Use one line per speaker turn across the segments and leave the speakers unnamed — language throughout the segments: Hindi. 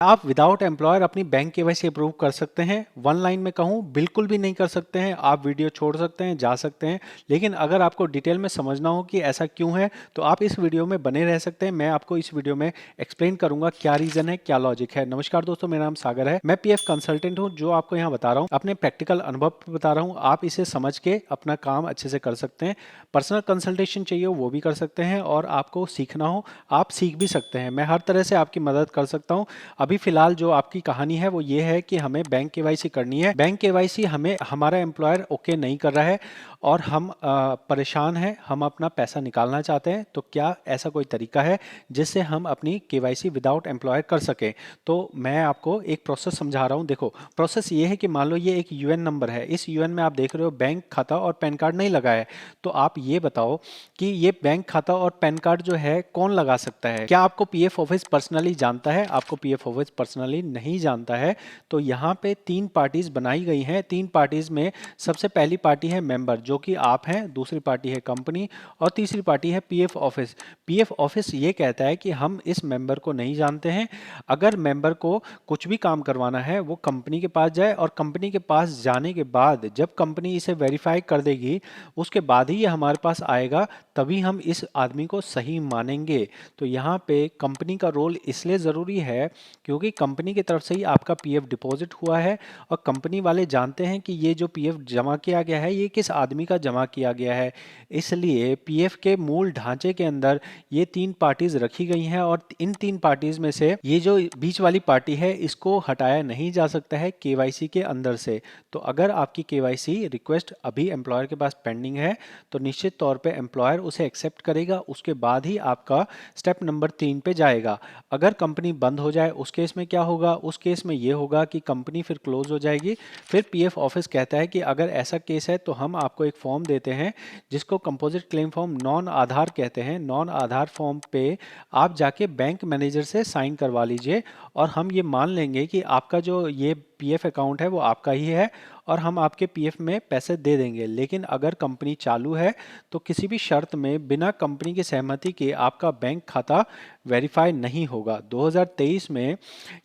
आप विदाउट एम्प्लॉयर अपनी बैंक केवाईसी अप्रूव कर सकते हैं? वन लाइन में कहूँ, बिल्कुल भी नहीं कर सकते हैं। आप वीडियो छोड़ सकते हैं, जा सकते हैं, लेकिन अगर आपको डिटेल में समझना हो कि ऐसा क्यों है तो आप इस वीडियो में बने रह सकते हैं। मैं आपको इस वीडियो में एक्सप्लेन करूंगा क्या रीजन है, क्या लॉजिक है। नमस्कार दोस्तों, मेरा नाम सागर है, मैं पीएफ कंसल्टेंट हूं। जो आपको यहाँ बता रहा हूँ अपने प्रैक्टिकल अनुभव पे बता रहा हूँ। आप इसे समझ के अपना काम अच्छे से कर सकते हैं। पर्सनल कंसल्टेशन चाहिए हो वो भी कर सकते हैं, और आपको सीखना हो आप सीख भी सकते हैं। मैं हर तरह से आपकी मदद कर सकता हूँ। अभी फिलहाल जो आपकी कहानी है वो ये है कि हमें बैंक केवाईसी करनी है। बैंक केवाईसी हमें हमारा एम्प्लॉयर ओके नहीं कर रहा है और हम परेशान हैं, हम अपना पैसा निकालना चाहते हैं। तो क्या ऐसा कोई तरीका है जिससे हम अपनी केवाईसी विदाउट एम्प्लॉयर कर सकें? तो मैं आपको एक प्रोसेस समझा रहा हूं। देखो, प्रोसेस ये है कि मान लो ये एक यूएन नंबर है। इस यूएन में आप देख रहे हो बैंक खाता और पैन कार्ड नहीं लगा है। तो आप ये बताओ कि ये बैंक खाता और पैन कार्ड जो है कौन लगा सकता है? क्या आपको पीएफ ऑफिस पर्सनली जानता है? आपको पीएफ ऑफिस पर्सनली नहीं जानता है। तो यहाँ पे तीन पार्टीज बनाई गई हैं। तीन पार्टीज में सबसे पहली पार्टी है मेंबर, जो कि आप हैं, दूसरी पार्टी है कंपनी, और तीसरी पार्टी है पीएफ ऑफिस। पीएफ ऑफिस ये कहता है कि हम इस मेंबर को नहीं जानते हैं। अगर मेंबर को कुछ भी काम करवाना है वो कंपनी के पास जाए, और कंपनी के पास जाने के बाद जब कंपनी इसे वेरीफाई कर देगी उसके बाद ही ये हमारे पास आएगा, तभी हम इस आदमी को सही मानेंगे। तो यहाँ पे कंपनी का रोल इसलिए ज़रूरी है क्योंकि कंपनी की तरफ से ही आपका पीएफ डिपॉजिट हुआ है, और कंपनी वाले जानते हैं कि ये जो पीएफ जमा किया गया है ये किस आदमी का जमा किया गया है। इसलिए पीएफ के मूल ढांचे के अंदर ये तीन पार्टीज रखी गई हैं, और इन तीन पार्टीज में से ये जो बीच वाली पार्टी है इसको हटाया नहीं जा सकता है केवाईसी के अंदर से। तो अगर आपकी केवाईसी रिक्वेस्ट अभी एम्प्लॉयर के पास पेंडिंग है तो निश्चित तौर पे एम्प्लॉयर उसे एक्सेप्ट करेगा, उसके बाद ही आपका स्टेप नंबर 3 पे जाएगा। अगर कंपनी बंद हो जाए उस केस में क्या होगा? उस केस में ये होगा कि कंपनी फिर क्लोज हो जाएगी। फिर पीएफ ऑफिस कहता है कि अगर ऐसा केस है तो हम आपको एक फॉर्म देते हैं जिसको कंपोजिट क्लेम फॉर्म नॉन आधार कहते हैं। नॉन आधार फॉर्म पे आप जाके बैंक मैनेजर से साइन करवा लीजिए, और हम ये मान लेंगे कि आपका जो ये पीएफ अकाउंट है वो आपका ही है, और हम आपके पीएफ में पैसे दे देंगे। लेकिन अगर कंपनी चालू है तो किसी भी शर्त में बिना कंपनी की सहमति के आपका बैंक खाता वेरीफाई नहीं होगा। 2023 में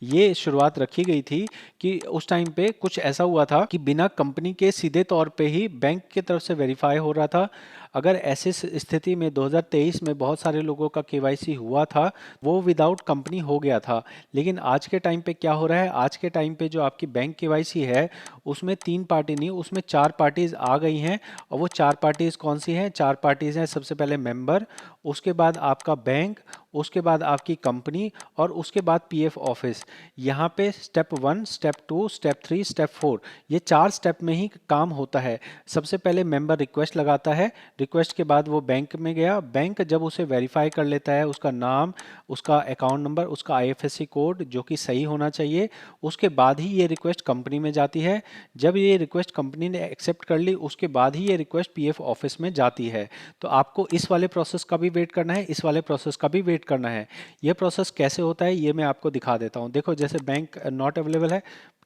ये शुरुआत रखी गई थी कि उस टाइम पे कुछ ऐसा हुआ था कि बिना कंपनी के सीधे तौर पे ही बैंक की तरफ से वेरीफाई हो रहा था। अगर ऐसी स्थिति में 2023 में बहुत सारे लोगों का केवाईसी हुआ था, वो विदाउट कंपनी हो गया था। लेकिन आज के टाइम पे क्या हो रहा है? आज के टाइम पे जो आपकी बैंक केवाईसी है उसमें तीन पार्टी नहीं, उसमें चार पार्टीज आ गई हैं। और वो चार पार्टीज कौन सी हैं? चार पार्टीज हैं, सबसे पहले मेंबर, उसके बाद आपका बैंक, उसके बाद आपकी कंपनी, और उसके बाद पीएफ ऑफिस। यहाँ पे स्टेप 1, स्टेप 2, स्टेप 3, स्टेप 4, ये चार स्टेप में ही काम होता है। सबसे पहले मेंबर रिक्वेस्ट लगाता है, रिक्वेस्ट के बाद वो बैंक में गया, बैंक जब उसे वेरीफाई कर लेता है, उसका नाम, उसका अकाउंट नंबर, उसका आईएफएससी कोड जो कि सही होना चाहिए, उसके बाद ही ये रिक्वेस्ट कंपनी में जाती है। जब ये रिक्वेस्ट कंपनी ने एक्सेप्ट कर ली उसके बाद ही ये रिक्वेस्ट पीएफ ऑफिस में जाती है। तो आपको इस वाले प्रोसेस का भी वेट करना है, इस वाले प्रोसेस का भी वेट करना है। ये प्रोसेस कैसे होता है ये मैं आपको दिखा देता हूँ। देखो, जैसे बैंक नॉट अवेलेबल है,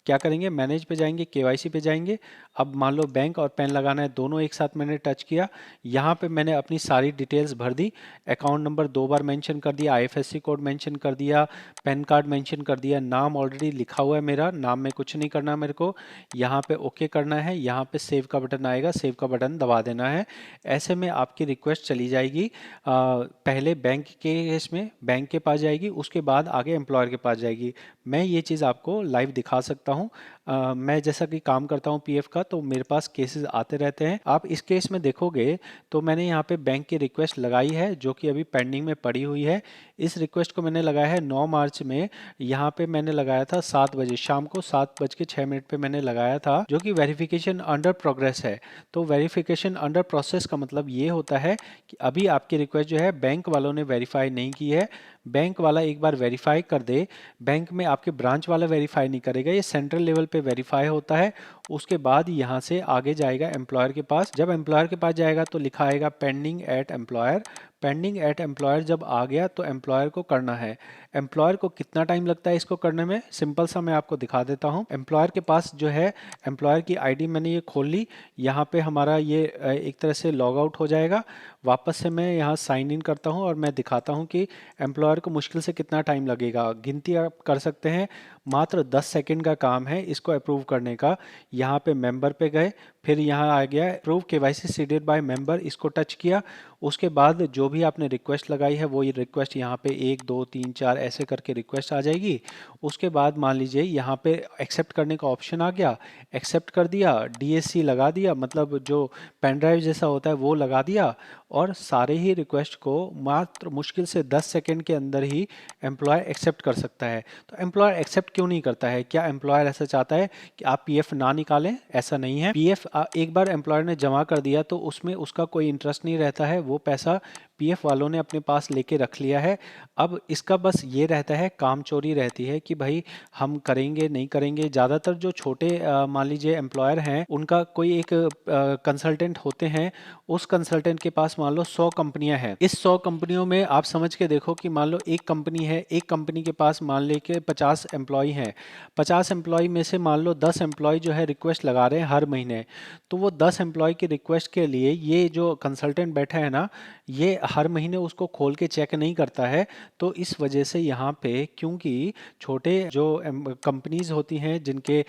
क्या करेंगे? मैनेज पे जाएंगे, केवाईसी पे जाएंगे। अब मान लो बैंक और पैन लगाना है, दोनों एक साथ मैंने टच किया। यहाँ पे मैंने अपनी सारी डिटेल्स भर दी, अकाउंट नंबर 2 बार मेंशन कर दिया, आईएफएससी कोड मेंशन कर दिया, पैन कार्ड मेंशन कर दिया, नाम ऑलरेडी लिखा हुआ है, मेरा नाम में कुछ नहीं करना मेरे को। यहाँ पे ओके करना है, यहाँ पे सेव का बटन आएगा, सेव का बटन दबा देना है। ऐसे में आपकी रिक्वेस्ट चली जाएगी पहले बैंक के केस में बैंक के पास जाएगी, उसके बाद आगे एम्प्लॉयर के पास जाएगी। मैं ये चीज़ आपको लाइव दिखा सकता हूँ। मैं जैसा कि काम करता हूँ पीएफ का, तो मेरे पास केसेस आते रहते हैं। आप इस केस में देखोगे तो मैंने यहाँ पे बैंक की रिक्वेस्ट लगाई है जो कि अभी पेंडिंग में पड़ी हुई है। इस रिक्वेस्ट को मैंने लगाया है 9 मार्च में। यहाँ पे मैंने लगाया था 7 बजे, शाम को 7:06 पे मैंने लगाया था, जो कि वेरिफिकेशन अंडर प्रोग्रेस है। तो वेरिफिकेशन अंडर प्रोसेस का मतलब ये होता है कि अभी आपकी रिक्वेस्ट जो है बैंक वालों ने वेरीफाई नहीं की है। बैंक वाला एक बार वेरीफाई कर दे, बैंक में आपके ब्रांच वाला वेरीफाई नहीं करेगा, ये सेंट्रल लेवल पे वेरीफाई होता है। उसके बाद यहाँ से आगे जाएगा एम्प्लॉयर के पास। जब एम्प्लॉयर के पास जाएगा तो लिखा आएगा pending at employer. Pending at employer जब आ गया तो एम्प्लॉयर को करना है। एम्प्लॉयर को कितना टाइम लगता है इसको करने में, सिंपल सा मैं आपको दिखा देता हूँ। एम्प्लॉयर के पास जो है एम्प्लॉयर की आईडी मैंने ये खोल ली, यहाँ पे हमारा ये एक तरह से लॉग आउट हो जाएगा। वापस से मैं यहाँ साइन इन करता हूँ और मैं दिखाता हूँ कि एम्प्लॉयर को मुश्किल से कितना टाइम लगेगा। गिनती आप कर सकते हैं, मात्र 10 सेकंड का काम है इसको अप्रूव करने का। यहाँ पे मेंबर पे गए, फिर यहाँ आ गया approve KYC seeded by member, इसको टच किया। उसके बाद जो भी आपने रिक्वेस्ट लगाई है वो ये रिक्वेस्ट यहाँ पे 1 2 3 4 ऐसे करके रिक्वेस्ट आ जाएगी। उसके बाद मान लीजिए यहाँ पे एक्सेप्ट करने का ऑप्शन आ गया, एक्सेप्ट कर दिया, डीएससी लगा दिया, मतलब जो पेन ड्राइव जैसा होता है वो लगा दिया, और सारे ही रिक्वेस्ट को मात्र मुश्किल से 10 सेकंड के अंदर ही एम्प्लॉय एक्सेप्ट कर सकता है। तो एम्प्लॉयर एक्सेप्ट क्यों नहीं करता है? क्या एम्प्लॉयर ऐसा चाहता है कि आप पीएफ ना निकालें? ऐसा नहीं है। पीएफ एक बार एम्प्लॉयर ने जमा कर दिया तो उसमें उसका कोई इंटरेस्ट नहीं रहता है, वो पैसा पीएफ वालों ने अपने पास लेके रख लिया है। अब इसका बस ये रहता है, काम चोरी रहती है कि भाई हम करेंगे नहीं करेंगे। ज़्यादातर जो छोटे मान लीजिए एम्प्लॉयर हैं, उनका कोई एक कंसल्टेंट होते हैं, उस कंसल्टेंट के पास मान लो 100 कंपनियां हैं। इस 100 कंपनियों में आप समझ के देखो कि मान लो एक कंपनी है, एक कंपनी के पास मान ले के 50 एम्प्लॉय हैं। 50 एम्प्लॉय में से मान लो 10 एम्प्लॉय जो है रिक्वेस्ट लगा रहे हैं हर महीने। तो वो 10 एम्प्लॉय की रिक्वेस्ट के लिए ये जो कंसल्टेंट बैठा है ना, ये हर महीने उसको खोल के चेक नहीं करता है। तो इस वजह से यहाँ पे, क्योंकि छोटे जो कंपनीज होती हैं जिनके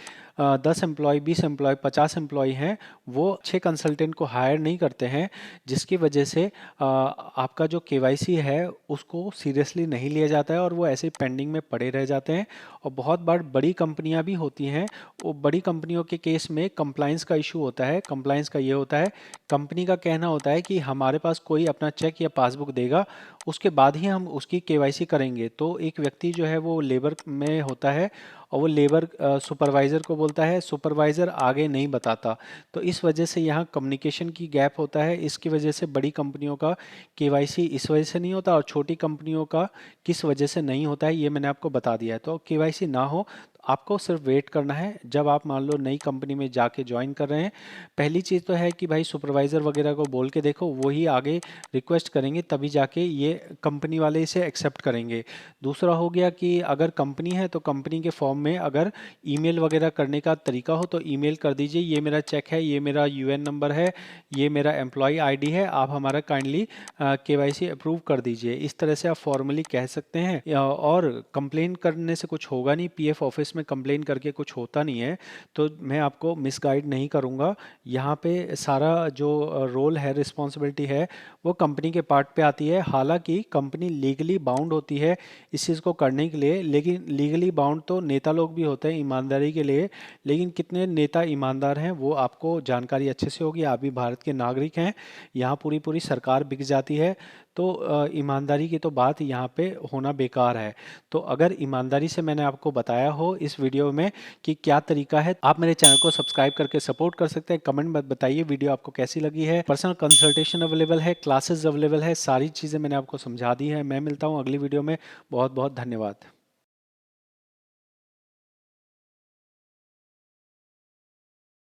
10 एम्प्लॉय 20 एम्प्लॉय 50 एम्प्लॉय हैं, वो अच्छे कंसल्टेंट को हायर नहीं करते हैं, जिसकी वजह से आपका जो केवाईसी है उसको सीरियसली नहीं लिया जाता है और वो ऐसे पेंडिंग में पड़े रह जाते हैं। और बहुत बार बड़ी कंपनियां भी होती हैं, वो बड़ी कंपनियों के केस में कंप्लाइंस का इशू होता है। कंप्लाइंस का ये होता है, कंपनी का कहना होता है कि हमारे पास कोई अपना चेक या पासबुक देगा, उसके बाद ही हम उसकी केवाईसी करेंगे। तो एक व्यक्ति जो है वो लेबर में होता है और वो लेबर सुपरवाइज़र को बोलता है, सुपरवाइज़र आगे नहीं बताता। तो इस वजह से यहाँ कम्युनिकेशन की गैप होता है। इसकी वजह से बड़ी कंपनियों का केवाईसी इस वजह से नहीं होता, और छोटी कंपनियों का किस वजह से नहीं होता है ये मैंने आपको बता दिया है। तो केवाईसी ना हो तो आपको सिर्फ वेट करना है। जब आप मान लो नई कंपनी में जाके ज्वाइन कर रहे हैं, पहली चीज़ तो है कि भाई सुपरवाइज़र वगैरह को बोल के देखो, वही आगे रिक्वेस्ट करेंगे तभी जाके ये कंपनी वाले इसे एक्सेप्ट करेंगे। दूसरा हो गया कि अगर कंपनी है तो कंपनी के फॉर्म में अगर ईमेल वगैरह करने का तरीका हो तो ईमेल कर दीजिए, ये मेरा चेक है, ये मेरा यूएन नंबर है, ये मेरा एम्प्लॉय आईडी है, आप हमारा काइंडली केवाईसी अप्रूव कर दीजिए। इस तरह से आप फॉर्मली कह सकते हैं। और कंप्लेन करने से कुछ होगा नहीं, पीएफ ऑफिस में कंप्लेन करके कुछ होता नहीं है। तो मैं आपको मिसगाइड नहीं करूँगा। यहाँ पे सारा जो रोल है, रिस्पॉन्सिबिलिटी है, वो कंपनी के पार्ट पे आती है। हालांकि कंपनी लीगली बाउंड होती है इस चीज़ को करने के लिए, लेकिन लीगली बाउंड तो नेता लोग भी होते हैं ईमानदारी के लिए। लेकिन कितने नेता ईमानदार हैं वो आपको जानकारी अच्छे से होगी, आप भी भारत के नागरिक हैं। यहाँ पूरी पूरी सरकार बिक जाती है, तो ईमानदारी की तो बात यहाँ पे होना बेकार है। तो अगर ईमानदारी से मैंने आपको बताया हो इस वीडियो में कि क्या तरीका है, आप मेरे चैनल को सब्सक्राइब करके सपोर्ट कर सकते हैं। कमेंट में बताइए वीडियो आपको कैसी लगी है। पर्सनल कंसल्टेशन अवेलेबल है, क्लासेस अवेलेबल है, सारी चीज़ें मैंने आपको समझा दी है। मैं मिलता हूँ अगली वीडियो में। बहुत बहुत धन्यवाद।